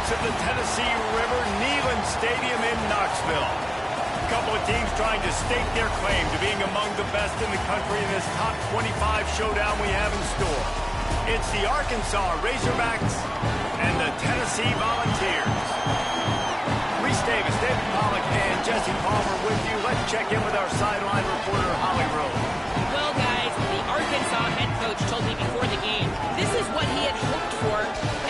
banks of the Tennessee River, Neyland Stadium in Knoxville. A couple of teams trying to stake their claim to being among the best in the country in this top 25 showdown we have in store. It's the Arkansas Razorbacks and the Tennessee Volunteers. Reese Davis, David Pollack, and Jesse Palmer with you. Let's check in with our sideline reporter, Holly Rose. Well, guys, the Arkansas head coach told me before the game this is what he had hoped for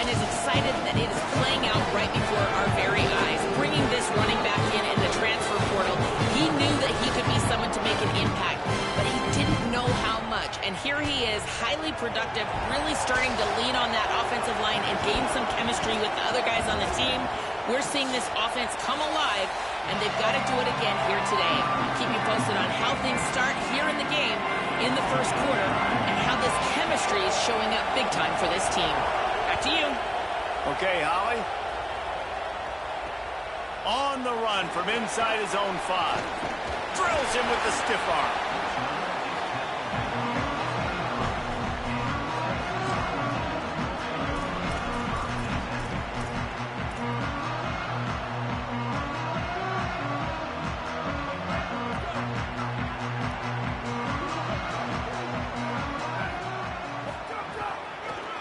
and is excited that it is playing out right before our very eyes. Bringing this running back in the transfer portal, he knew that he could be someone to make an impact, but he didn't know how much. And here he is, highly productive, really starting to lean on that offensive line and gain some chemistry with the other guys on the team. We're seeing this offense come alive, and they've got to do it again here today. Keep you posted on how things start here in the game in the first quarter and how this chemistry is showing up big time for this team. Back to you. Okay, Holly. On the run from inside his own 5. Drills him with the stiff arm.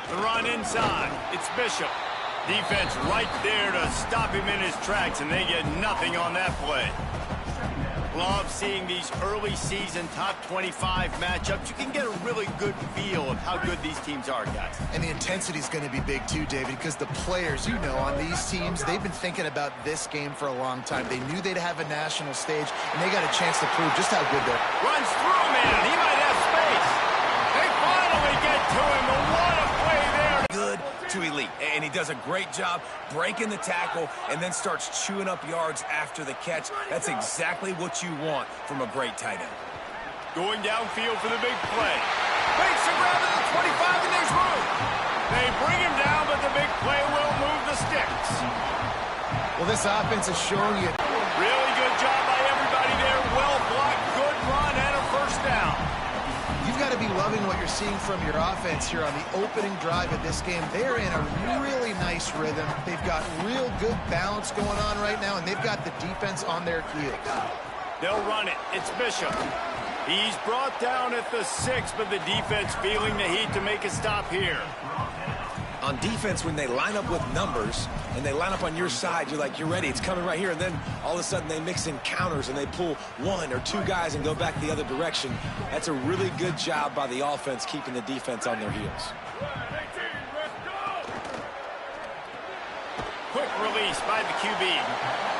The run inside. It's Bishop. Defense right there to stop him in his tracks, and they get nothing on that play. Love seeing these early season top 25 matchups. You can get a really good feel of how good these teams are, guys. And the intensity is going to be big too, David, because the players, you know, on these teams, they've been thinking about this game for a long time. They knew they'd have a national stage, and they got a chance to prove just how good they're. Runs through, man. He might have space. They finally get to him. What a play there. Good to elite, and he does a great job breaking the tackle and then starts chewing up yards after the catch. That's exactly what you want from a great tight end. Going downfield for the big play. Makes a grab at the 25, and there's room. They bring him down, but the big play will move the sticks. Well, this offense is showing you. Really good job by everybody there. Well blocked, good run, and a first down. You've got to be loving what you're seeing from your offense here on the opening drive of this game. They're in a really nice rhythm. They've got real good balance going on right now, and they've got the defense on their heels. They'll run it. It's Bishop. He's brought down at the 6, but the defense feeling the heat to make a stop here. On defense, when they line up with numbers and they line up on your side, you're like, you're ready, it's coming right here. And then all of a sudden they mix in counters and they pull 1 or 2 guys and go back the other direction. That's a really good job by the offense keeping the defense on their heels. Quick release by the QB.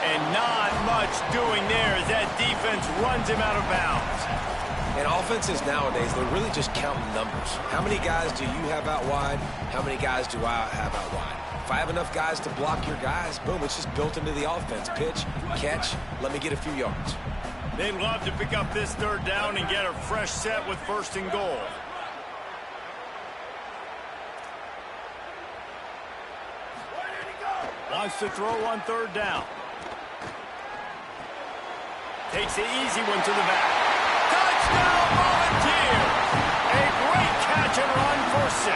And not much doing there as that defense runs him out of bounds. And offenses nowadays, they're really just counting numbers. How many guys do you have out wide? How many guys do I have out wide? If I have enough guys to block your guys, boom, it's just built into the offense. Pitch, catch, let me get a few yards. They'd love to pick up this third down and get a fresh set with 1st and goal. Wants to throw on 3rd down. Takes the easy one to the back. Touchdown, Volunteers! A great catch and run for 6.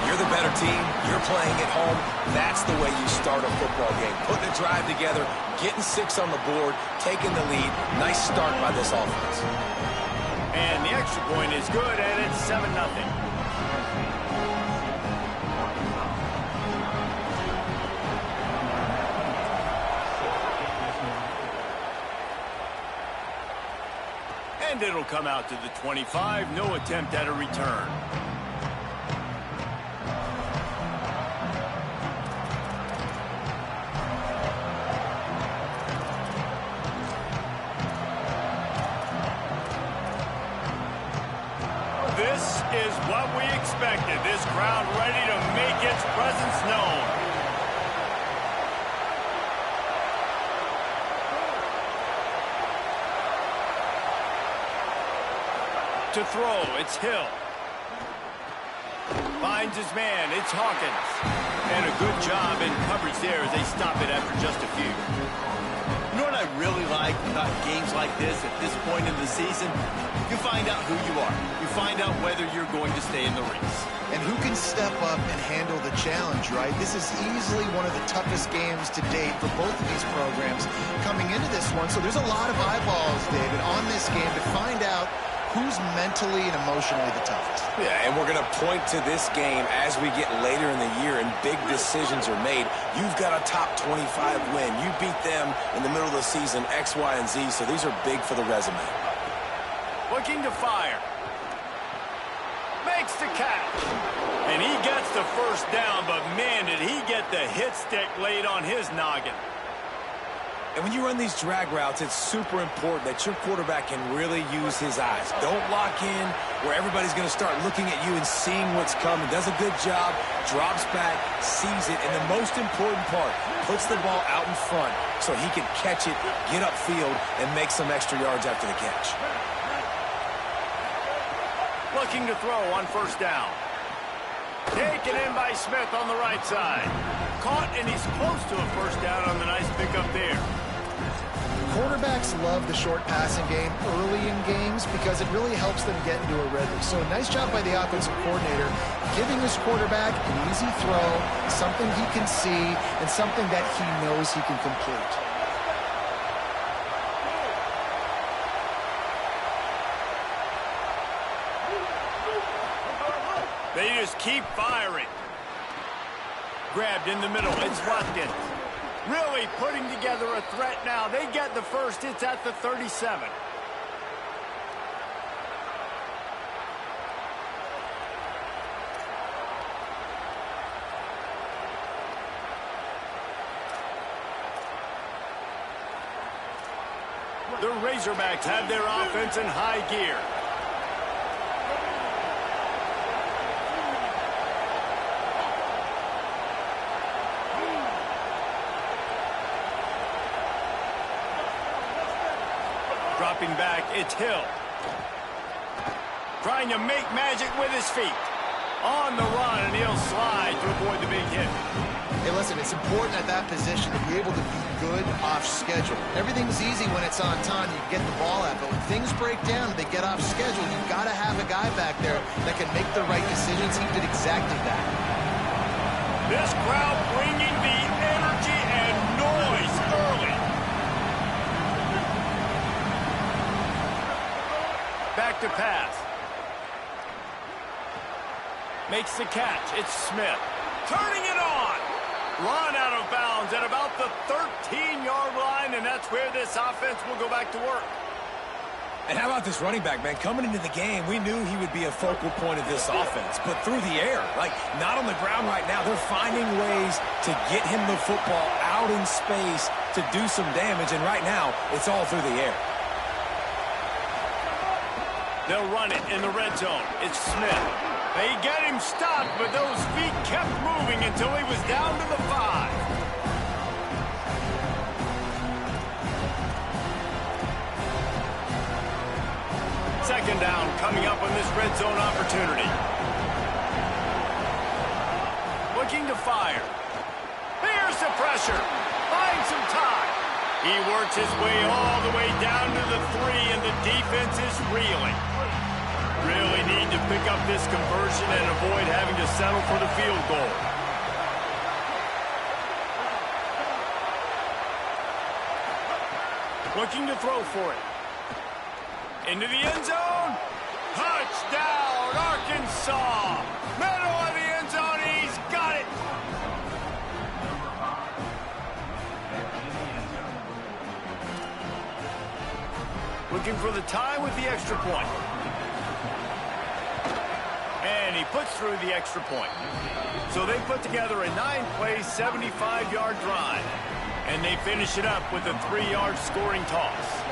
You're the better team. You're playing at home. That's the way you start a football game. Putting a drive together, getting 6 on the board, taking the lead. Nice start by this offense. And the extra point is good, and it's 7-0. And it'll come out to the 25. No attempt at a return. This is what we expected. This crowd ready to make its presence known. To throw, it's Hill. Finds his man, it's Hawkins. And a good job in coverage there as they stop it after just a few. You know what I really like about games like this at this point in the season? You find out who you are. You find out whether you're going to stay in the race. And who can step up and handle the challenge, right? This is easily one of the toughest games to date for both of these programs coming into this one. So there's a lot of eyeballs, David, on this game to find out who's mentally and emotionally the toughest. Yeah, and we're going to point to this game as we get later in the year and big decisions are made. You've got a top 25 win. You beat them in the middle of the season, X, Y, and Z, so these are big for the resume. Looking to fire. Makes the catch. And he gets the first down, but man, did he get the hit stick laid on his noggin. And when you run these drag routes, it's super important that your quarterback can really use his eyes. Don't lock in where everybody's going to start looking at you and seeing what's coming. Does a good job, drops back, sees it, and the most important part, puts the ball out in front so he can catch it, get upfield, and make some extra yards after the catch. Looking to throw on first down. Taken in by Smith on the right side. Caught, and he's close to a first down on the nice pickup there. Quarterbacks love the short passing game early in games because it really helps them get into a rhythm. So nice job by the offensive coordinator giving his quarterback an easy throw, something he can see, and something that he knows he can complete. They just keep firing. Grabbed in the middle. It's Watkins. Really putting together a threat now. They get the first. It's at the 37. The Razorbacks have their offense in high gear. Dropping back, it's Hill. Trying to make magic with his feet. On the run, and he'll slide to avoid the big hit. Hey, listen, it's important at that position to be able to be good off schedule. Everything's easy when it's on time. You get the ball out, but when things break down, they get off schedule. You've got to have a guy back there that can make the right decisions. He did exactly that. This crowd bringing the energy and noise early. Back to pass. Makes the catch. It's Smith. Turning it on. Run out of bounds at about the 13-yard line, and that's where this offense will go back to work. And how about this running back, man? Coming into the game, we knew he would be a focal point of this offense, but through the air, like not on the ground right now. They're finding ways to get him the football out in space to do some damage, and right now, it's all through the air. They'll run it in the red zone. It's Smith. They get him stopped, but those feet kept moving until he was down to the 5. Second down coming up on this red zone opportunity. Looking to fire. Here's the pressure. Finds some time. He works his way all the way down to the 3, and the defense is reeling. Really need to pick up this conversion and avoid having to settle for the field goal. Looking to throw for it. Into the end zone. Touchdown, Arkansas. Middle of the end zone. He's got it. Looking for the tie with the extra point. And he puts through the extra point. So they put together a 9-play, 75-yard drive. And they finish it up with a 3-yard scoring toss.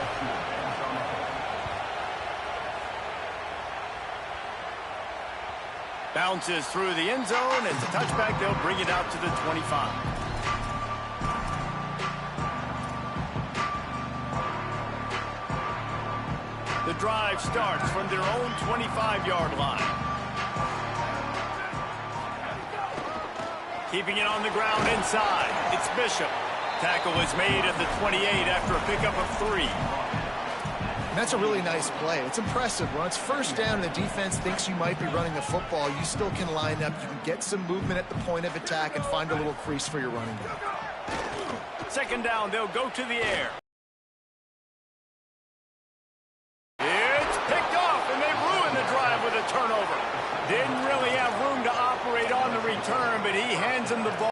Bounces through the end zone. It's a touchback. They'll bring it out to the 25. The drive starts from their own 25-yard line. Keeping it on the ground inside. It's Bishop. Tackle is made at the 28 after a pickup of 3. And that's a really nice play. It's impressive. When it's first down and the defense thinks you might be running the football, you still can line up. You can get some movement at the point of attack and find a little crease for your running back. Second down, they'll go to the air. It's picked off, and they ruined the drive with a turnover. Didn't really have room to operate on the return, but he hands him the ball.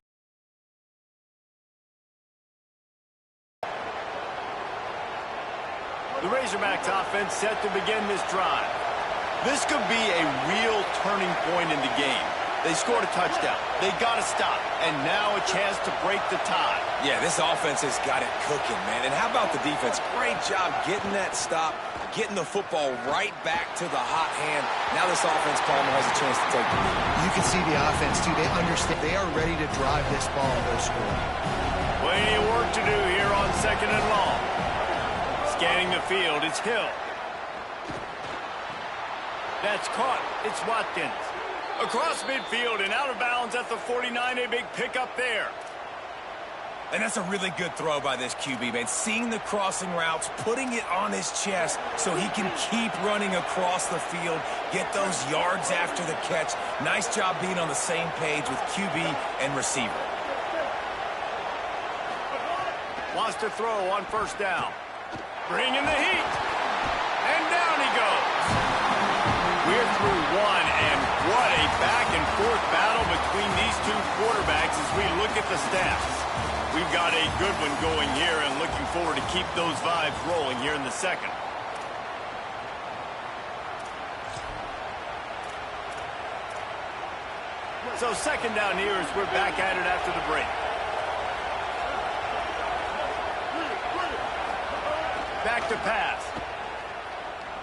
The Razorbacks offense set to begin this drive. This could be a real turning point in the game. They scored a touchdown. They got to stop. And now a chance to break the tie. Yeah, this offense has got it cooking, man. And how about the defense? Great job getting that stop, getting the football right back to the hot hand. Now this offense, Palmer, has a chance to take the lead. You can see the offense, too. They understand. They are ready to drive this ball and go score. Plenty of work to do here on 2nd and long. Scanning the field, it's Hill. That's caught. It's Watkins. Across midfield and out of bounds at the 49. A big pickup there. And that's a really good throw by this QB, man. Seeing the crossing routes, putting it on his chest so he can keep running across the field, get those yards after the catch. Nice job being on the same page with QB and receiver. Wants to throw on first down. Bring in the heat. And down he goes. We're through one, and what a back-and-forth battle between these two quarterbacks as we look at the stats. We've got a good one going here and looking forward to keep those vibes rolling here in the second. So second down here as we're back at it after the break. Back to pass.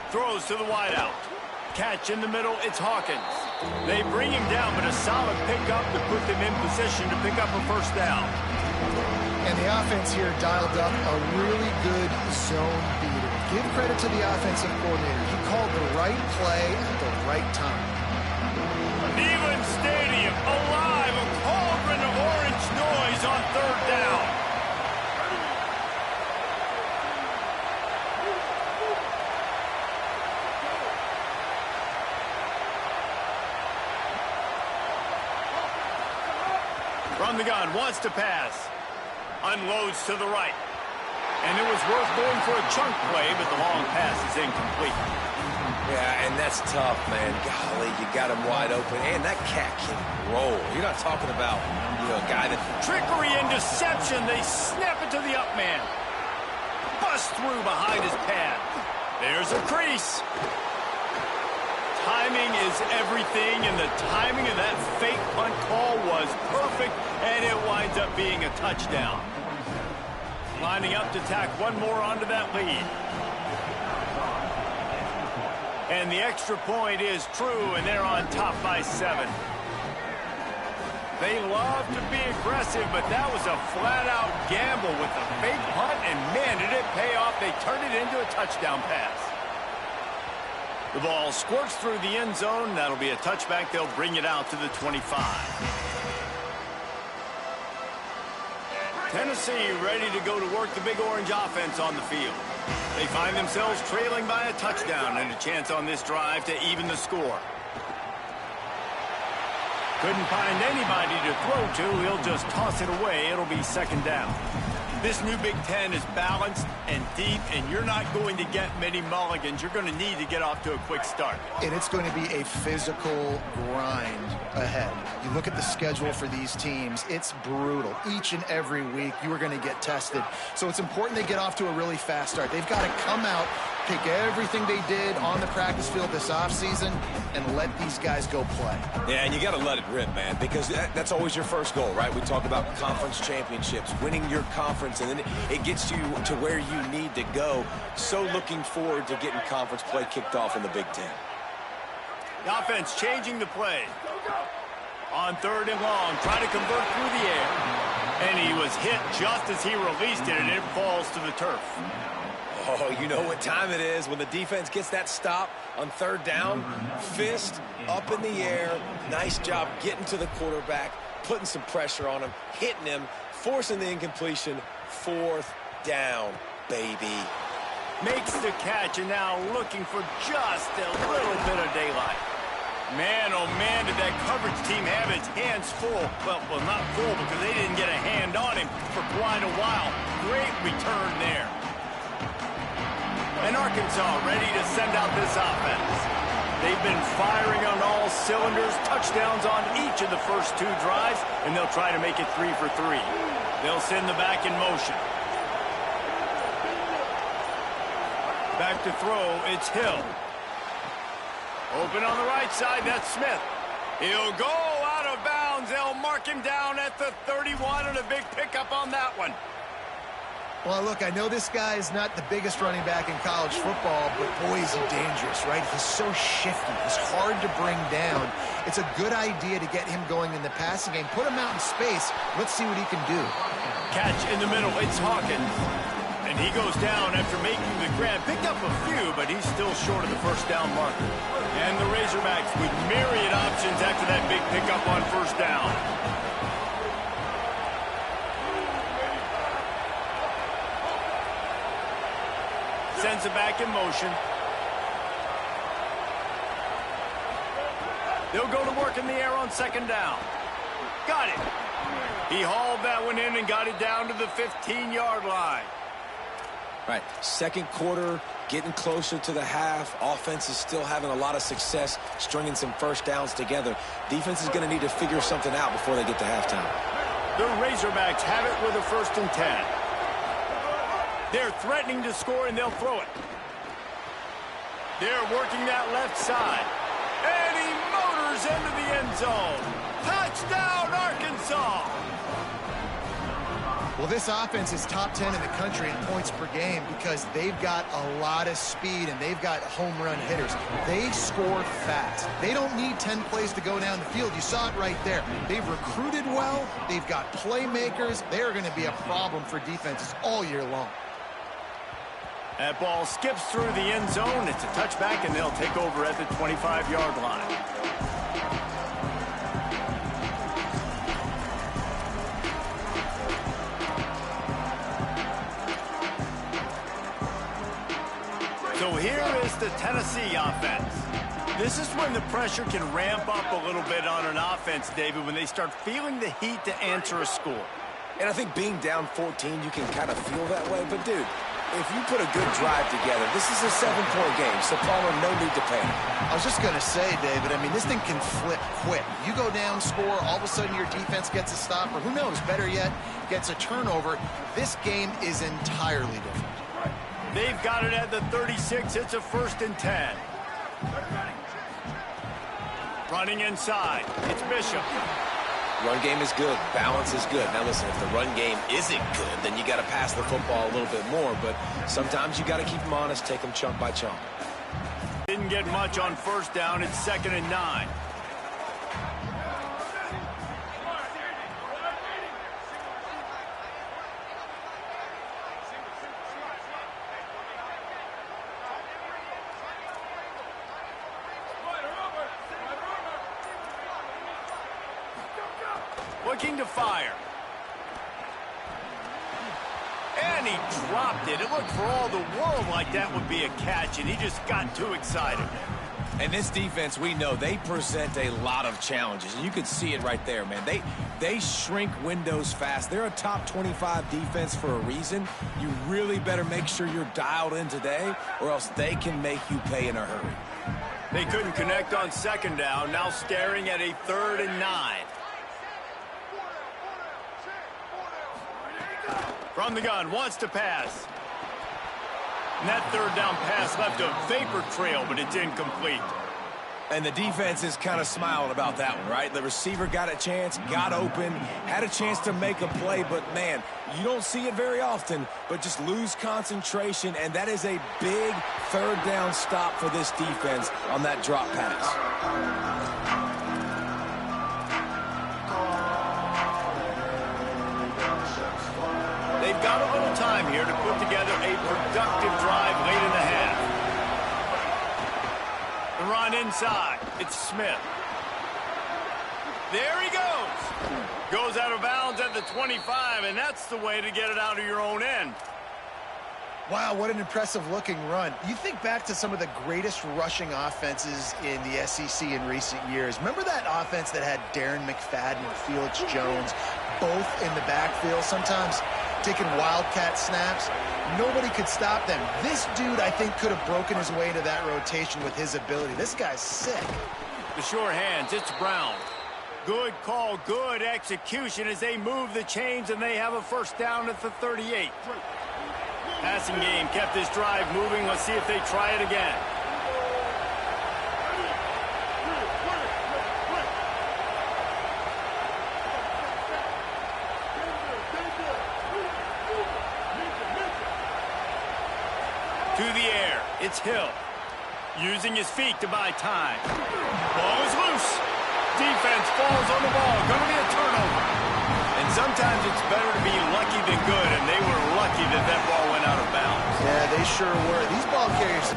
Throws to the wideout. Catch in the middle, it's Hawkins. They bring him down, but a solid pickup to put them in position to pick up a first down. And the offense here dialed up a really good zone beater. Give credit to the offensive coordinator. He called the right play at the right time. Neyland Stadium alive, a cauldron of orange noise on third down. From the gun, wants to pass. Unloads to the right. And it was worth going for a chunk play, but the long pass is incomplete. Yeah, and that's tough, man. Golly, you got him wide open. And that cat can roll. You're not talking about, a guy that... Trickery and deception. They snap it to the up man. Bust through behind his pad. There's a crease. Timing is everything, and the timing of that fake punt call was perfect, and it winds up being a touchdown. Lining up to tack one more onto that lead. And the extra point is true, and they're on top by 7. They love to be aggressive, but that was a flat-out gamble with the fake punt, and man, did it pay off. They turned it into a touchdown pass. The ball squirts through the end zone. That'll be a touchback. They'll bring it out to the 25. Tennessee ready to go to work the Big Orange offense on the field. They find themselves trailing by a touchdown and a chance on this drive to even the score. Couldn't find anybody to throw to. He'll just toss it away. It'll be second down. This new Big Ten is balanced and deep, and you're not going to get many mulligans. You're going to need to get off to a quick start. And it's going to be a physical grind ahead. You look at the schedule for these teams, it's brutal. Each and every week, you are going to get tested. So it's important they get off to a really fast start. They've got to come out, pick everything they did on the practice field this offseason, and let these guys go play. Yeah, and you got to let it rip, man, because that's always your first goal, right? We talk about conference championships, winning your conference, and then it gets you to where you need to go. So looking forward to getting conference play kicked off in the Big Ten. The offense changing the play. On third and long, trying to convert through the air. And he was hit just as he released it, and it falls to the turf. Oh, you know what time it is when the defense gets that stop on third down. Fist up in the air. Nice job getting to the quarterback, putting some pressure on him, hitting him, forcing the incompletion. 4th down, baby. Makes the catch, and now looking for just a little bit of daylight. Man, oh man, did that coverage team have its hands full. Well, not full because they didn't get a hand on him for quite a while. Great return there. And Arkansas ready to send out this offense. They've been firing on all cylinders, touchdowns on each of the first 2 drives, and they'll try to make it 3 for 3. They'll send the back in motion. Back to throw, it's Hill. Open on the right side, that's Smith. He'll go out of bounds. They'll mark him down at the 31, and a big pickup on that one. Well, look, I know this guy is not the biggest running back in college football, but boy, is he dangerous, right? He's so shifty. He's hard to bring down. It's a good idea to get him going in the passing game. Put him out in space. Let's see what he can do. Catch in the middle. It's Hawkins. And he goes down after making the grab. Picked up a few, but he's still short of the first down marker. And the Razorbacks with myriad options after that big pickup on first down. Sends it back in motion. They'll go to work in the air on 2nd down. Got it. He hauled that one in and got it down to the 15-yard line. Right, 2nd quarter, getting closer to the half. Offense is still having a lot of success stringing some first downs together. Defense is going to need to figure something out before they get to halftime. The Razorbacks have it with a 1st and 10. They're threatening to score, and they'll throw it. They're working that left side. And he motors into the end zone. Touchdown, Arkansas! Well, this offense is top 10 in the country in points per game because they've got a lot of speed and they've got home run hitters. They score fast. They don't need 10 plays to go down the field. You saw it right there. They've recruited well. They've got playmakers. They're going to be a problem for defenses all year long. That ball skips through the end zone. It's a touchback, and they'll take over at the 25-yard line. So here is the Tennessee offense. This is when the pressure can ramp up a little bit on an offense, David, when they start feeling the heat to answer a score. And I think being down 14, you can kind of feel that way. But, dude, if you put a good drive together, this is a 7-point game, so Palmer, no need to panic. I was just going to say, David, I mean, this thing can flip quick. You go down, score, all of a sudden your defense gets a stop, or who knows, better yet, gets a turnover. This game is entirely different. They've got it at the 36. It's a 1st and 10. Running inside. It's Bishop. Run game is good. Balance is good. Now, listen, if the run game isn't good, then you got to pass the football a little bit more. But sometimes you got to keep them honest, take them chunk by chunk. Didn't get much on 1st down. It's 2nd and 9. Looking to fire. And he dropped it. It looked for all the world like that would be a catch, and he just got too excited. And this defense, we know, they present a lot of challenges. And you can see it right there, man. They shrink windows fast. They're a top 25 defense for a reason. You really better make sure you're dialed in today, or else they can make you pay in a hurry. They couldn't connect on 2nd down. Now staring at a 3rd and 9. From the gun, wants to pass. And that 3rd down pass left a vapor trail, but it's incomplete. And the defense is kind of smiling about that one, right? The receiver got a chance, got open, had a chance to make a play, but, man, you don't see it very often, but just lose concentration, and that is a big 3rd down stop for this defense on that drop pass. They've got a little time here to put together a productive drive late in the half. The run inside. It's Smith. There he goes. Goes out of bounds at the the 25, and that's the way to get it out of your own end. Wow, what an impressive-looking run. You think back to some of the greatest rushing offenses in the SEC in recent years. Remember that offense that had Darren McFadden and Felix Jones both in the backfield, sometimes taking wildcat snaps? Nobody could stop them. This dude, I think, could have broken his way into that rotation with his ability. This guy's sick. The short hands, it's Brown. Good call, good execution as they move the chains, and they have a first down at the 38. Passing game kept this drive moving. Let's see if they try it again. To the air, it's Hill. Using his feet to buy time. Ball is loose. Defense falls on the ball. Going to be a turnover. And sometimes it's better to be lucky than good, and they were lucky that that ball went out of bounds. Yeah, they sure were. These ball carriers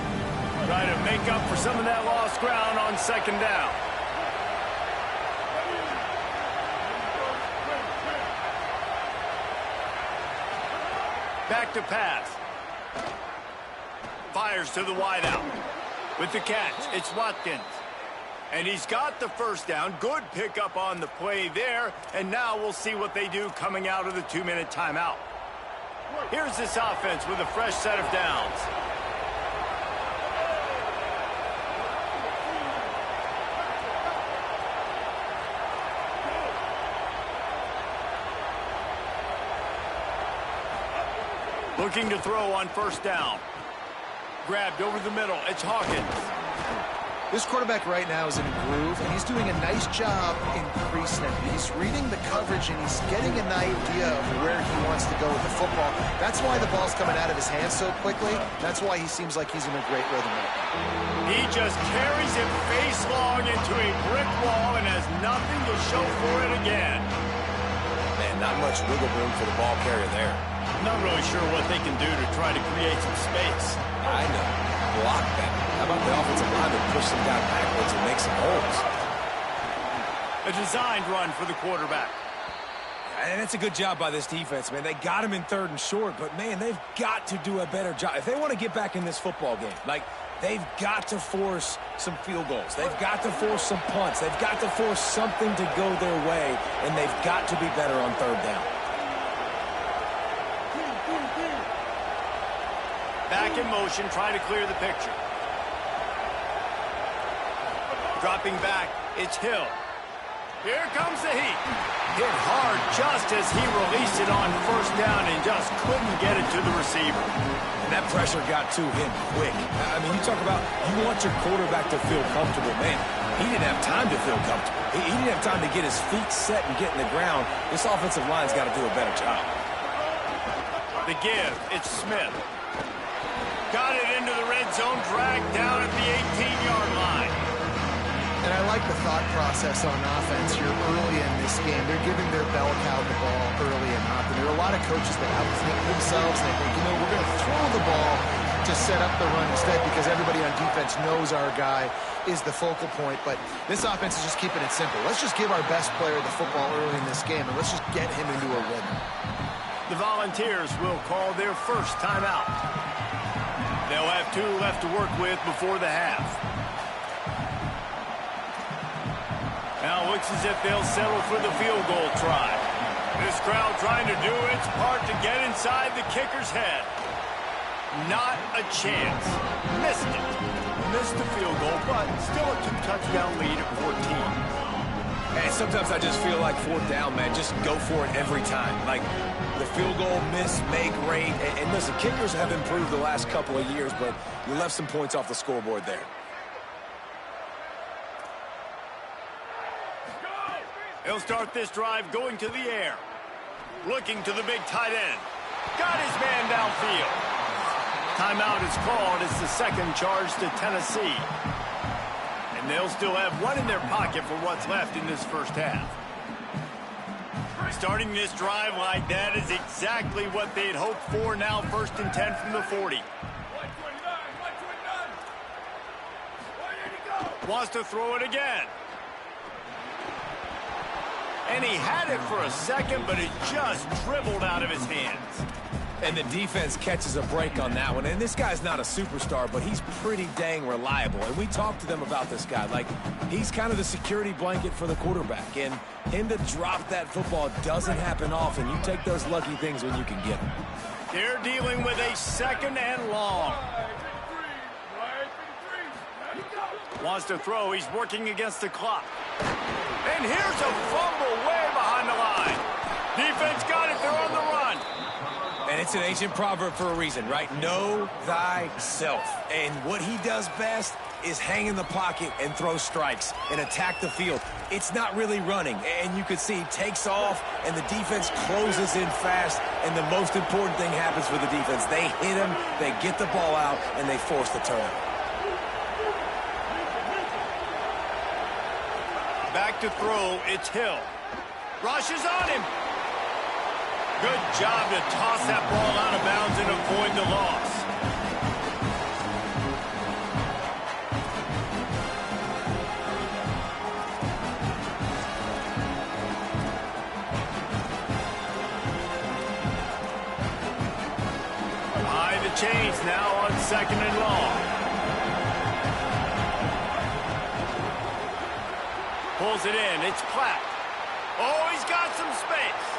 try to make up for some of that lost ground on second down. Back to pass. Fires to the wideout. With the catch, it's Watkins. And he's got the first down. Good pickup on the play there. And now we'll see what they do coming out of the 2-minute timeout. Here's this offense with a fresh set of downs. Looking to throw on first down. Grabbed over the middle. It's Hawkins. This quarterback right now is in a groove, and he's doing a nice job in pre-snap. He's reading the coverage, and he's getting an idea of where he wants to go with the football. That's why the ball's coming out of his hands so quickly. That's why he seems like he's in a great rhythm right now. He just carries it face long into a brick wall and has nothing to show for it again. Man, not much wiggle room for the ball carrier there. Not really sure what they can do to try to create some space. I know. Block that. How about the offensive lineman push some guy backwards and make some holes? A designed run for the quarterback. And that's a good job by this defense, man. They got him in 3rd and short, but, man, they've got to do a better job. If they want to get back in this football game, like, they've got to force some field goals. They've got to force some punts. They've got to force something to go their way, and they've got to be better on 3rd down. Back in motion, trying to clear the picture. Dropping back, it's Hill. Here comes the heat. Hit hard just as he released it on first down and just couldn't get it to the receiver. That pressure got to him quick. I mean, you talk about you want your quarterback to feel comfortable. Man, he didn't have time to feel comfortable. He didn't have time to get his feet set and get in the ground. This offensive line's got to do a better job. The give, it's Smith. Got it into the red zone, dragged down at the 18-yard line. And I like the thought process on offense here early in this game. They're giving their bell cow the ball early and often. There are a lot of coaches that outthink themselves, and they think, you know, we're going to throw the ball to set up the run instead because everybody on defense knows our guy is the focal point. But this offense is just keeping it simple. Let's just give our best player the football early in this game, and let's just get him into a rhythm. The Volunteers will call their first timeout. They'll have 2 left to work with before the half. Now it looks as if they'll settle for the field goal try. This crowd trying to do its part to get inside the kicker's head. Not a chance. Missed it. Missed the field goal, but still a 2-touchdown lead at 14. And sometimes I just feel like 4th down, man, just go for it every time. Like, the field goal miss, make, rate. And listen, kickers have improved the last couple of years, but you left some points off the scoreboard there. He'll start this drive going to the air. Looking to the big tight end. Got his man downfield. Timeout is called. It's the 2nd charge to Tennessee. And they'll still have 1 in their pocket for what's left in this first half. Starting this drive like that is exactly what they'd hoped for. Now 1st and 10 from the 40. Wants to throw it again. And he had it for a second, but it just dribbled out of his hands. And the defense catches a break on that one. And this guy's not a superstar, but he's pretty dang reliable. And we talked to them about this guy. Like, he's kind of the security blanket for the quarterback. And him to drop that football doesn't happen often. You take those lucky things when you can get them. They're dealing with a 2nd and long. Wants to throw. He's working against the clock. And here's a fumble way behind the line. Defense got it. They're on the run. And it's an ancient proverb for a reason, right? Know thyself. And what he does best is hang in the pocket and throw strikes and attack the field. It's not really running. And you can see he takes off, and the defense closes in fast. And the most important thing happens for the defense. They hit him, they get the ball out, and they force the turnover. Back to throw. It's Hill. Rushes on him. Good job to toss that ball out of bounds and avoid the loss. Behind the chains now on 2nd and long. Pulls it in. It's Platt. Oh, he's got some space.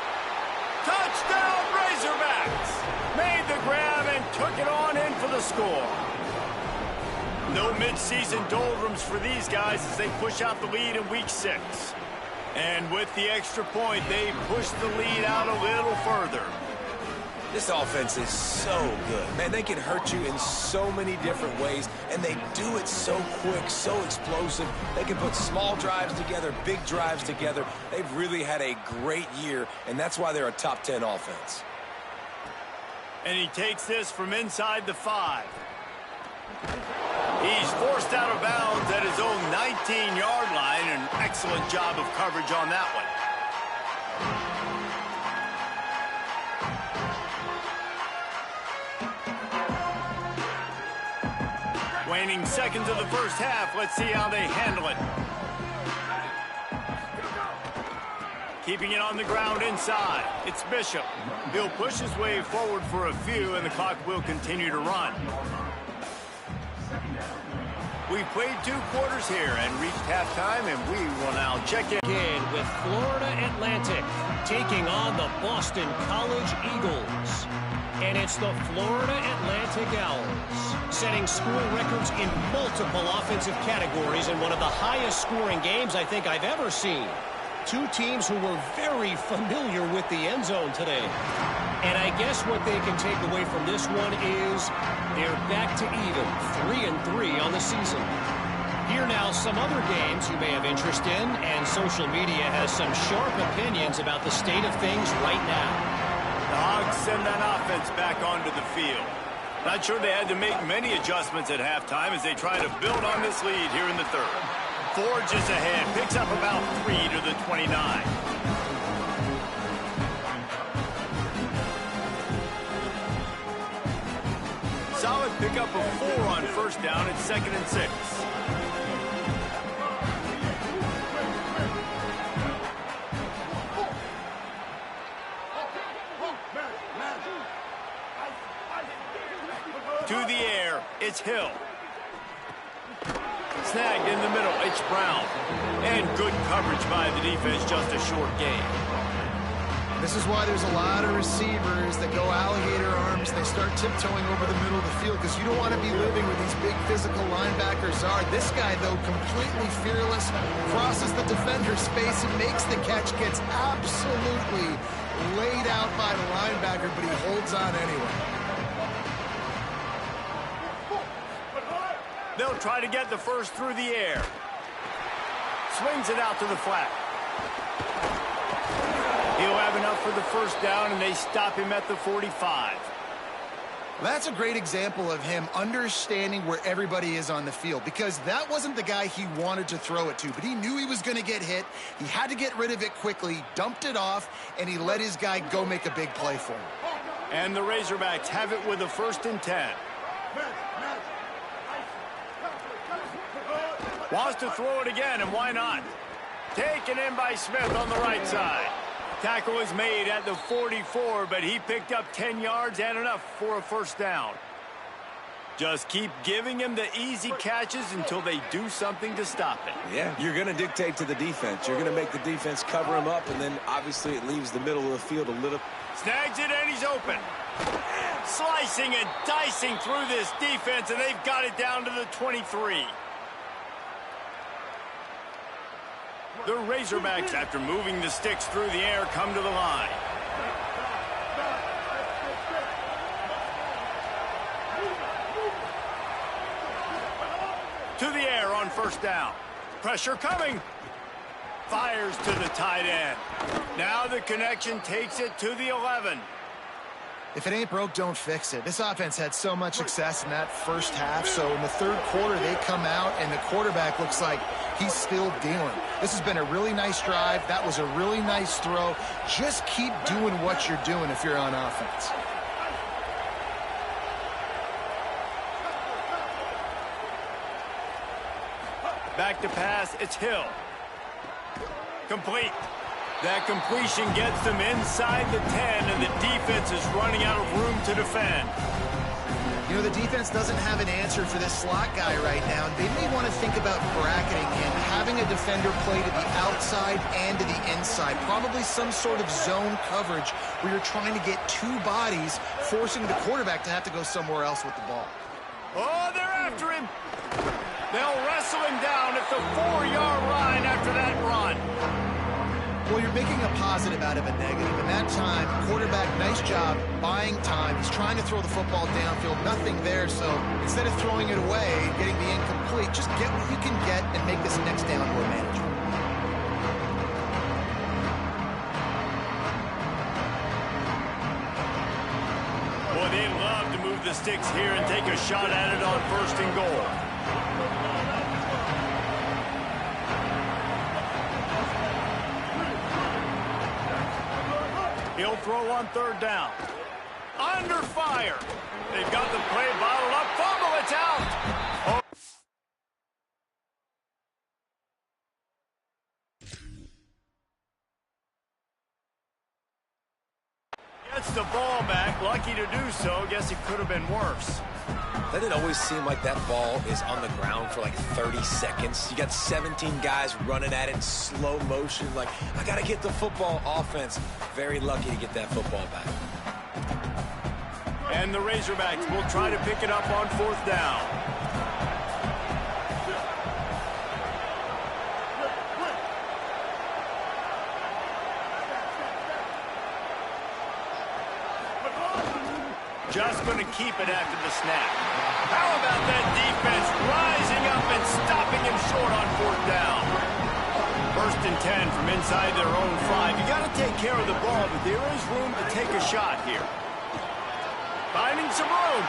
Touchdown, Razorbacks! Made the grab and took it on in for the score. No midseason doldrums for these guys as they push out the lead in Week 6. And with the extra point, they push the lead out a little further. This offense is so good. Man, they can hurt you in so many different ways, and they do it so quick, so explosive. They can put small drives together, big drives together. They've really had a great year, and that's why they're a top 10 offense. And he takes this from inside the 5. He's forced out of bounds at his own 19-yard line. An excellent job of coverage on that one. Waning seconds of the first half. Let's see how they handle it. Keeping it on the ground inside. It's Bishop. He'll push his way forward for a few, and the clock will continue to run. We've played 2 quarters here and reached halftime, and we will now check in With Florida Atlantic taking on the Boston College Eagles. And it's the Florida Atlantic Owls, setting school records in multiple offensive categories in one of the highest scoring games I think I've ever seen. 2 teams who were very familiar with the end zone today. And I guess what they can take away from this one is they're back to even, 3-3 on the season. Here now, some other games you may have interest in, and social media has some sharp opinions about the state of things right now. The Hogs send that offense back onto the field. Not sure they had to make many adjustments at halftime as they try to build on this lead here in the 3rd. Forges ahead, picks up about 3 to the 29. Solid pickup of 4 on 1st down at 2nd and 6. To the air, it's Hill. Snagged in the middle, it's Brown. And good coverage by the defense, just a short gain. This is why there's a lot of receivers that go alligator arms. They start tiptoeing over the middle of the field because you don't want to be living where these big physical linebackers are. This guy, though, completely fearless, crosses the defender's space and makes the catch, gets absolutely laid out by the linebacker, but he holds on anyway. They'll try to get the first through the air. Swings it out to the flat. He'll have enough for the first down, and they stop him at the 45. That's a great example of him understanding where everybody is on the field, because that wasn't the guy he wanted to throw it to, but he knew he was going to get hit. He had to get rid of it quickly, dumped it off, and he let his guy go make a big play for him. And the Razorbacks have it with a 1st and 10. Wants to throw it again, and why not? Taken in by Smith on the right side. Tackle is made at the 44, but he picked up 10 yards and enough for a first down. Just keep giving him the easy catches until they do something to stop it. Yeah, you're going to dictate to the defense. You're going to make the defense cover him up, and then obviously it leaves the middle of the field a little. Snags it, and he's open. Slicing and dicing through this defense, and they've got it down to the 23. The Razorbacks, after moving the sticks through the air, come to the line. To the air on first down. Pressure coming. Fires to the tight end. Now the connection takes it to the 11. If it ain't broke, don't fix it. This offense had so much success in that first half, so in the third quarter they come out and the quarterback looks like he's still dealing. This has been a really nice drive. That was a really nice throw. Just keep doing what you're doing if you're on offense. Back to pass, it's Hill. Complete. That completion gets them inside the 10, and the defense is running out of room to defend. You know, the defense doesn't have an answer for this slot guy right now. They may want to think about bracketing him, having a defender play to the outside and to the inside. Probably some sort of zone coverage where you're trying to get two bodies, forcing the quarterback to have to go somewhere else with the ball. Oh, they're after him. They'll wrestle him down at the 4-yard line after that run. Well, you're making a positive out of a negative. In that time, quarterback, nice job buying time. He's trying to throw the football downfield. Nothing there, so instead of throwing it away, getting the incomplete, just get what you can get and make this next down more manageable. Boy, they'd love to move the sticks here and take a shot at it on first and goal. He'll throw on third down. Under fire. They've got the play bottled up. Fumble, it's out. Oh. Gets the ball back. Lucky to do so. Guess it could have been worse. Doesn't it always seem like that ball is on the ground for like 30 seconds? You got 17 guys running at it in slow motion. Like, I got to get the football. Offense, very lucky to get that football back. And the Razorbacks will try to pick it up on fourth down. Just going to keep it after the snap. How about that defense rising up and stopping him short on fourth down? First and 10 from inside their own 5. You got to take care of the ball, but there is room to take a shot here. Finding some room.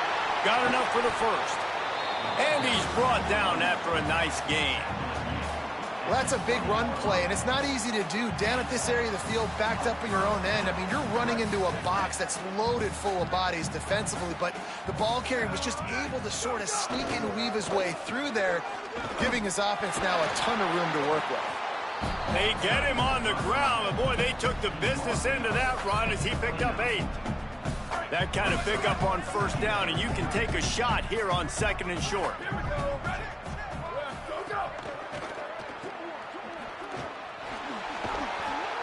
Got enough for the first. And he's brought down after a nice gain. Well, that's a big run play, and it's not easy to do. Down at this area of the field, backed up in your own end. I mean, you're running into a box that's loaded full of bodies defensively, but the ball carrier was just able to sort of sneak and weave his way through there, giving his offense now a ton of room to work with. They get him on the ground, but boy, they took the business into that run as he picked up 8. That kind of pickup on first down, and you can take a shot here on second and short.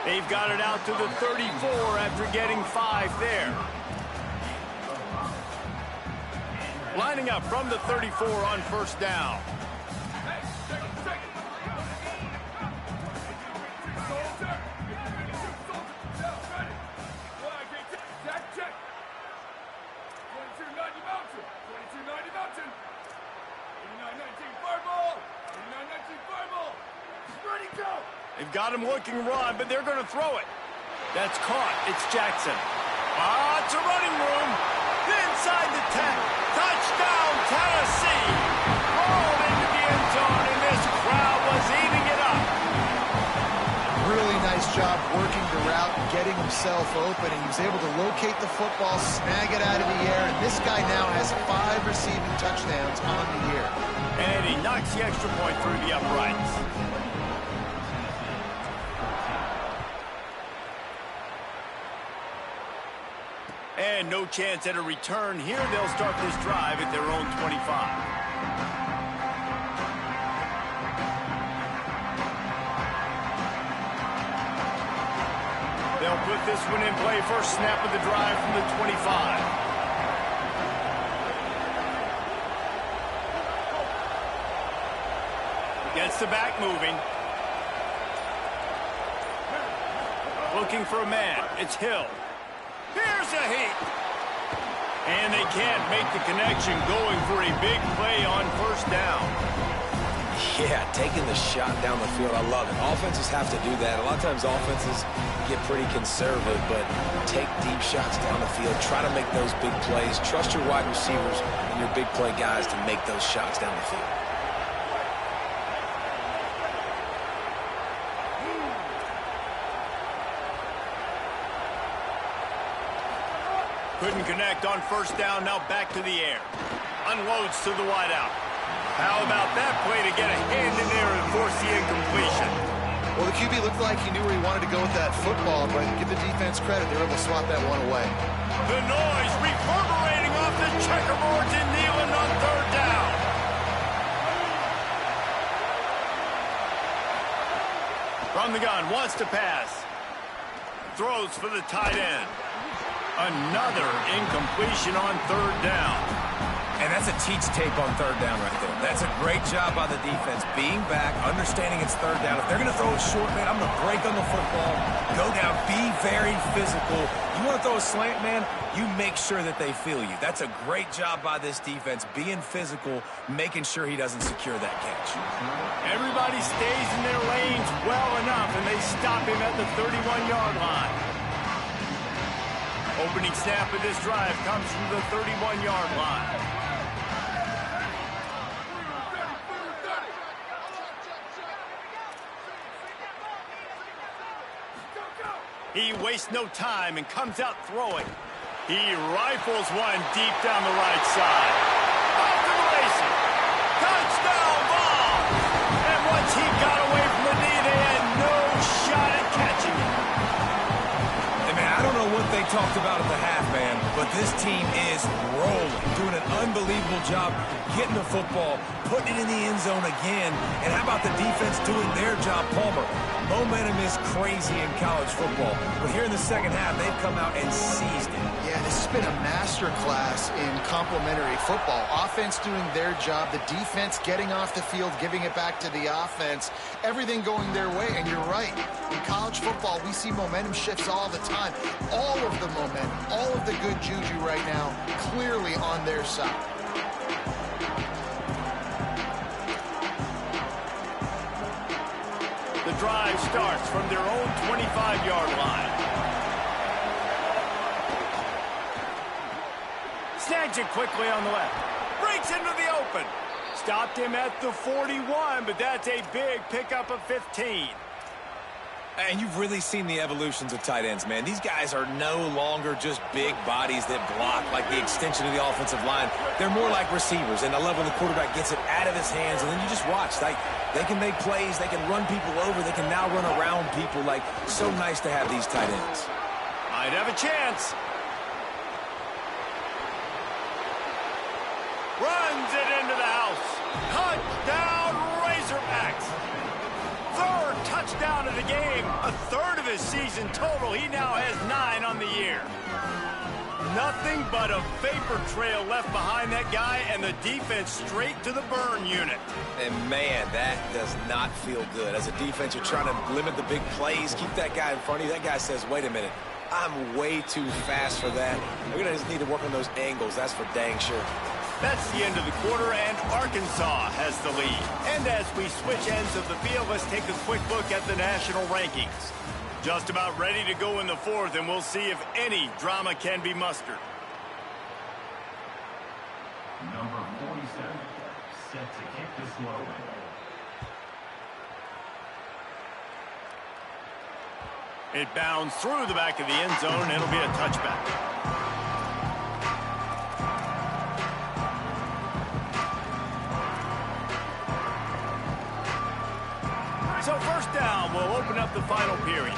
They've got it out to the 34 after getting 5 there. Lining up from the 34 on first down. They've got him looking run, but they're going to throw it. That's caught. It's Jackson. It's a running room. Inside the 10. Touchdown, Tennessee. Rolled into the end zone, and this crowd was eating it up. Really nice job working the route and getting himself open. And he was able to locate the football, snag it out of the air, and this guy now has 5 receiving touchdowns on the year. And he knocks the extra point through the uprights. no chance at a return here. They'll start this drive at their own 25. They'll put this one in play. First snap of the drive from the 25. Gets the back moving. Looking for a man. It's Hill. Here's a heat. And they can't make the connection, going for a big play on first down. Yeah, taking the shot down the field, I love it. Offenses have to do that. A lot of times offenses get pretty conservative, but take deep shots down the field. Try to make those big plays. Trust your wide receivers and your big play guys to make those shots down the field. Couldn't connect on first down. Now back to the air. Unloads to the wideout. How about that play to get a hand in there and force the incompletion? Well, the QB looked like he knew where he wanted to go with that football, but give the defense credit. They were able to swat that one away. The noise reverberating off the checkerboards and Nealon on third down. From the gun, wants to pass. Throws for the tight end. Another incompletion on third down. And that's a teach tape on third down right there. That's a great job by the defense. Being back, understanding it's third down. If they're going to throw it short, man, I'm going to break on the football, go down, be very physical. You want to throw a slant, man, you make sure that they feel you. That's a great job by this defense, being physical, making sure he doesn't secure that catch. Everybody stays in their lanes well enough, and they stop him at the 31-yard line. Opening snap of this drive comes from the 31-yard line. He wastes no time and comes out throwing. He rifles one deep down the right side. Off to the races. Touchdown, Vols! And once he got away from the knee, they had no shot at catching him. Hey, man, I don't know what they talked about at the half, man, but this team is rolling, doing an unbelievable job getting the football, putting it in the end zone again. And how about the defense doing their job, Palmer? Momentum is crazy in college football. But here in the second half, they've come out and seized it. Yeah, this has been a masterclass in complementary football. Offense doing their job, the defense getting off the field, giving it back to the offense, everything going their way. And you're right, in college football, we see momentum shifts all the time. All of the momentum, all of the good juju right now, clearly on their side. The drive starts from their own 25-yard line. Snags it quickly on the left. Breaks into the open. Stopped him at the 41, but that's a big pickup of 15. And you've really seen the evolutions of tight ends, man. These guys are no longer just big bodies that block like the extension of the offensive line. They're more like receivers, and I love when the quarterback gets it out of his hands, and then you just watch. Like, they can make plays, they can run people over, they can now run around people. Like, so nice to have these tight ends. Might have a chance. Runs it into the house. Touchdown, Razorbacks. Third touchdown of the game, a third of his season total. He now has 9 on the year. Nothing but a vapor trail left behind that guy, and the defense straight to the burn unit. And, man, that does not feel good. As a defense, you're trying to limit the big plays, keep that guy in front of you. That guy says, wait a minute, I'm way too fast for that. We're going to just need to work on those angles. That's for dang sure. That's the end of the quarter, and Arkansas has the lead. And as we switch ends of the field, let's take a quick look at the national rankings. Just about ready to go in the fourth, and we'll see if any drama can be mustered. Number 47, set to kick this one. It bounds through the back of the end zone, and it'll be a touchback. So first down will open up the final period.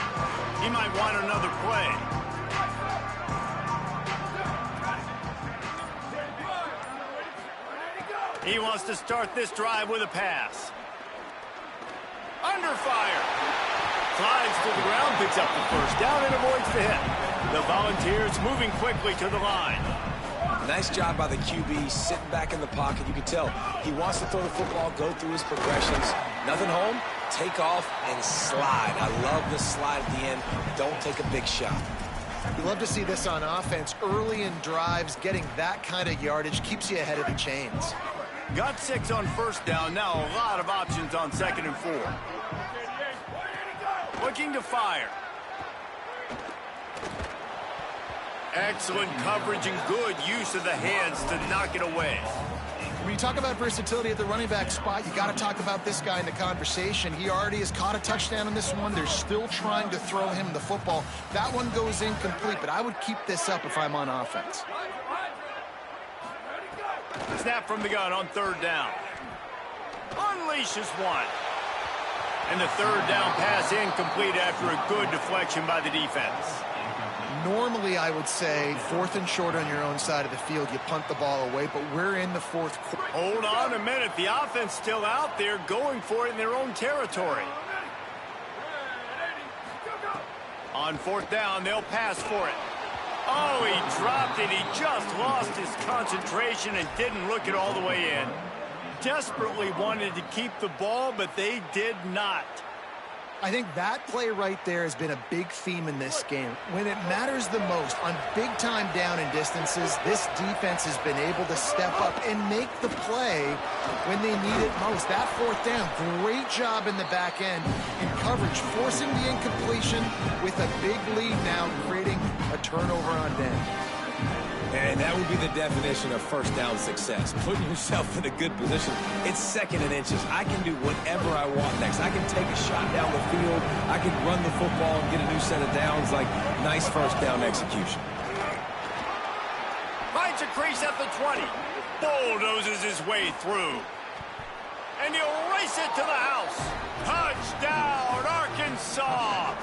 He might want another play. He wants to start this drive with a pass. Under fire. Flies to the ground, picks up the first down, and avoids the hit. The Volunteers moving quickly to the line. Nice job by the QB, sitting back in the pocket. You can tell he wants to throw the football, go through his progressions. Nothing home, take off, and slide. I love the slide at the end. Don't take a big shot. You love to see this on offense. Early in drives, getting that kind of yardage keeps you ahead of the chains. Got 6 on first down. Now a lot of options on 2nd and 4. Looking to fire. Excellent coverage and good use of the hands to knock it away. When you talk about versatility at the running back spot, you got to talk about this guy in the conversation. He already has caught a touchdown in this one. They're still trying to throw him the football. That one goes incomplete, but I would keep this up if I'm on offense. Snap from the gun on 3rd down. Unleashes one. And the 3rd down pass incomplete after a good deflection by the defense. Normally, I would say 4th and short on your own side of the field. You punt the ball away, but we're in the 4th quarter. Hold on a minute. The offense still out there going for it in their own territory. On 4th down, they'll pass for it. Oh, he dropped it. He just lost his concentration and didn't look it all the way in. Desperately wanted to keep the ball, but they did not. I think that play right there has been a big theme in this game. When it matters the most, on big-time down and distances, this defense has been able to step up and make the play when they need it most. That 4th down, great job in the back end in coverage, forcing the incompletion with a big lead now, creating a turnover on them. And that would be the definition of first down success. Putting yourself in a good position. It's 2nd and inches. I can do whatever I want next. I can take a shot down the field. I can run the football and get a new set of downs. Like, nice first down execution. Finds a crease at the 20. Bulldozes his way through. And he'll race it to the house. Touchdown, Arkansas!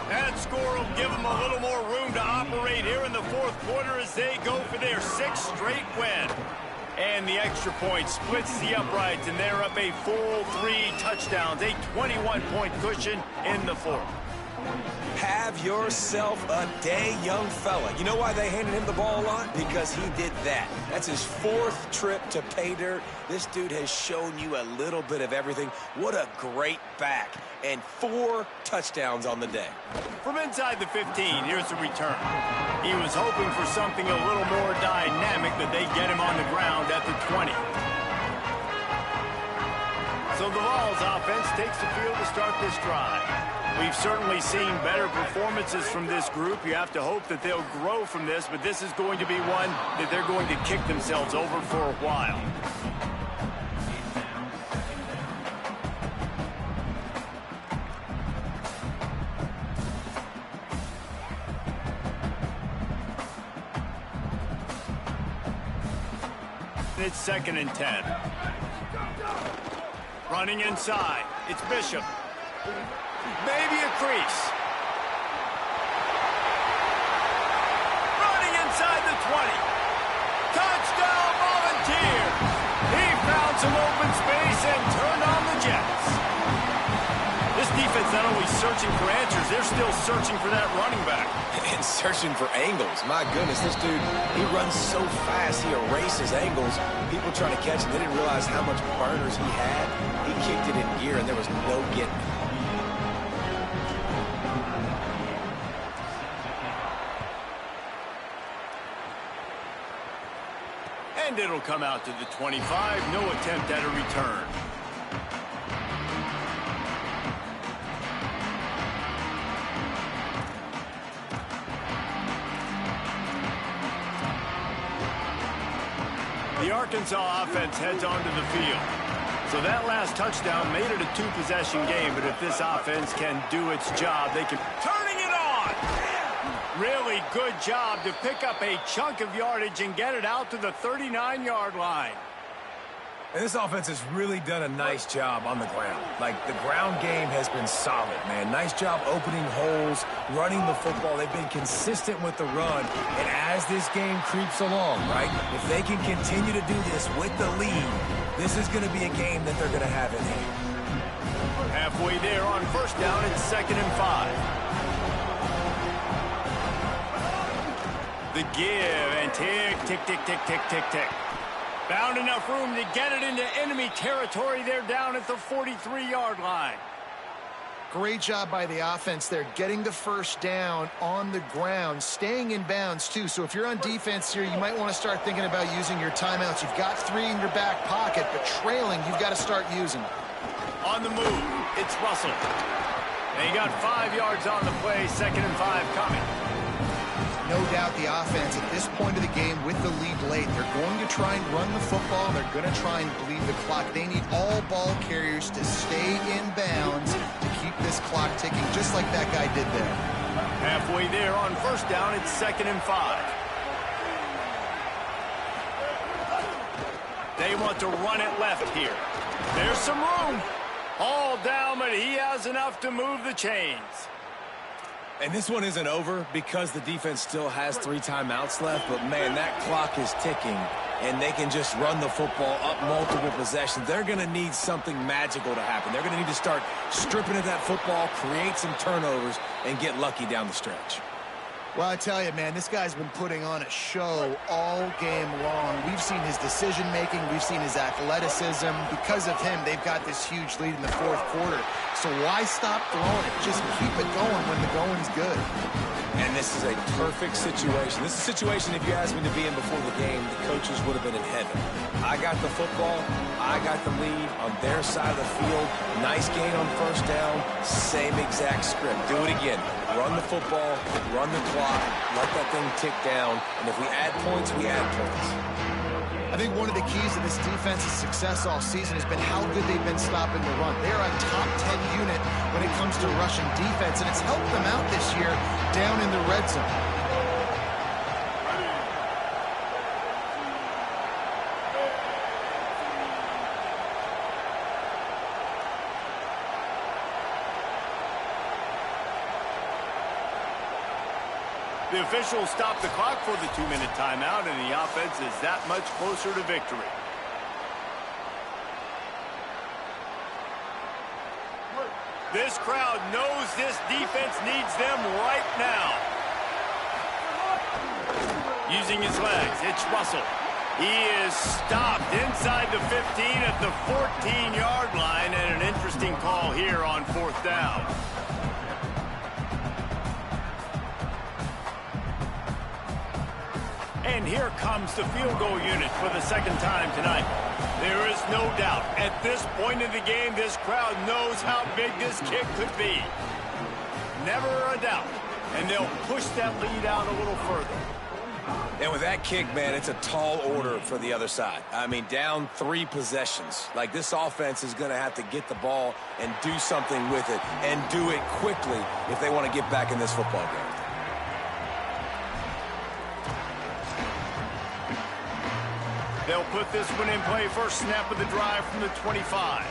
That score will give them a little more room to operate here in the 4th quarter as they go for their 6th straight win. And the extra point splits the uprights, and they're up a full 3 touchdowns, a 21-point cushion in the 4th. Have yourself a day, young fella. You know why they handed him the ball a lot? Because he did that. That's his 4th trip to pay dirt. This dude has shown you a little bit of everything. What a great back. And 4 touchdowns on the day. From inside the 15, here's the return. He was hoping for something a little more dynamic, but they get him on the ground at the 20. So the Vols offense takes the field to start this drive. We've certainly seen better performances from this group. You have to hope that they'll grow from this, but this is going to be one that they're going to kick themselves over for a while. It's 2nd and 10. Running inside. It's Bishop. Maybe a crease. Running inside the 20. Touchdown, Volunteers! He found some open space and turned on the Jets. This defense not only searching for answers, they're still searching for that running back. And searching for angles. My goodness, this dude, he runs so fast, he erases angles. People trying to catch him, they didn't realize how much burners he had. He kicked it in gear, and there was no getting it. And it'll come out to the 25. No attempt at a return. The Arkansas offense heads onto the field. So that last touchdown made it a 2-possession game, but if this offense can do its job, they can... Turning it on! Really good job to pick up a chunk of yardage and get it out to the 39-yard line. And this offense has really done a nice job on the ground. Like, the ground game has been solid, man. Nice job opening holes, running the football. They've been consistent with the run. And as this game creeps along, right, if they can continue to do this with the lead, this is going to be a game that they're going to have in hand. Halfway there on first down, it's 2nd and 5. The give and tick, tick, tick, tick, tick, tick, tick. Found enough room to get it into enemy territory. They're down at the 43-yard line. Great job by the offense there, getting the first down on the ground, staying in bounds too. So if you're on defense here, you might want to start thinking about using your timeouts. You've got 3 in your back pocket, but trailing, you've got to start using them. On the move, it's Russell. And he got 5 yards on the play, 2nd and 5 coming. No doubt the offense at this point of the game with the lead late, they're going to try and run the football. They're going to try and bleed the clock. They need all ball carriers to stay in bounds to keep this clock ticking, just like that guy did there. Halfway there on first down, it's 2nd and 5. They want to run it left here. There's some room. All down, but he has enough to move the chains. And this one isn't over because the defense still has 3 timeouts left. But, man, that clock is ticking, and they can just run the football up multiple possessions. They're going to need something magical to happen. They're going to need to start stripping at that football, create some turnovers, and get lucky down the stretch. Well, I tell you, man, this guy's been putting on a show all game long. We've seen his decision-making. We've seen his athleticism. Because of him, they've got this huge lead in the 4th quarter. So why stop throwing it? Just keep it going when the going's good. And this is a perfect situation. This is a situation, if you asked me to be in before the game, the coaches would have been in heaven. I got the football. I got the lead on their side of the field. Nice gain on first down. Same exact script. Do it again. Run the football, run the clock, let that thing tick down. And if we add points, we add points. I think one of the keys to this defense's success all season has been how good they've been stopping the run. They're a top 10 unit when it comes to rushing defense, and it's helped them out this year down in the red zone. The officials stop the clock for the 2-minute timeout, and the offense is that much closer to victory. This crowd knows this defense needs them right now. Using his legs, it's Russell. He is stopped inside the 15 at the 14-yard line, and an interesting call here on 4th down. And here comes the field goal unit for the 2nd time tonight. There is no doubt, at this point in the game, this crowd knows how big this kick could be. Never a doubt. And they'll push that lead out a little further. And with that kick, man, it's a tall order for the other side. I mean, down 3 possessions. Like, this offense is going to have to get the ball and do something with it, and do it quickly if they want to get back in this football game. They'll put this one in play. First snap of the drive from the 25.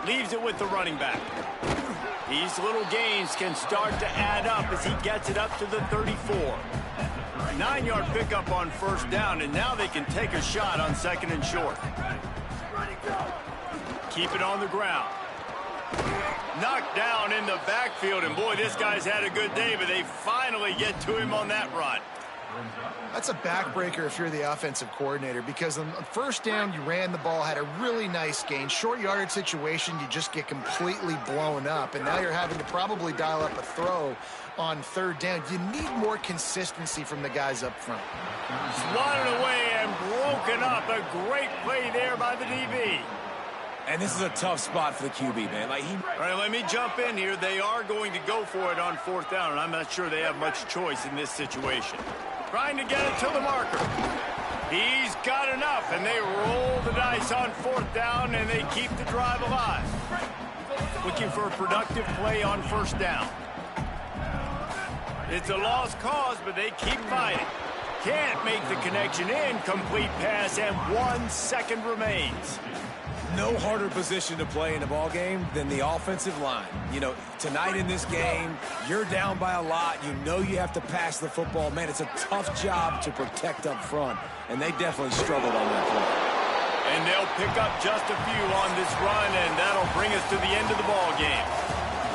Leaves it with the running back. These little gains can start to add up as he gets it up to the 34. 9-yard pickup on first down, and now they can take a shot on 2nd and short. Keep it on the ground. Knocked down in the backfield, and boy, this guy's had a good day, but they finally get to him on that run. That's a backbreaker if you're the offensive coordinator, because on first down, you ran the ball, had a really nice gain. Short yardage situation, you just get completely blown up, and now you're having to probably dial up a throw on 3rd down. You need more consistency from the guys up front. Swatted away and broken up. A great play there by the DB. And this is a tough spot for the QB, man. All right, let me jump in here. They are going to go for it on 4th down, and I'm not sure they have much choice in this situation. Trying to get it to the marker. He's got enough, and they roll the dice on 4th down, and they keep the drive alive. Looking for a productive play on 1st down. It's a lost cause, but they keep fighting. Can't make the connection. Incomplete pass, and 1 second remains. No harder position to play in a ball game than the offensive line. You know, tonight in this game, you're down by a lot. You know you have to pass the football. Man, it's a tough job to protect up front, and they definitely struggled on that play. And they'll pick up just a few on this run, and that'll bring us to the end of the ball game.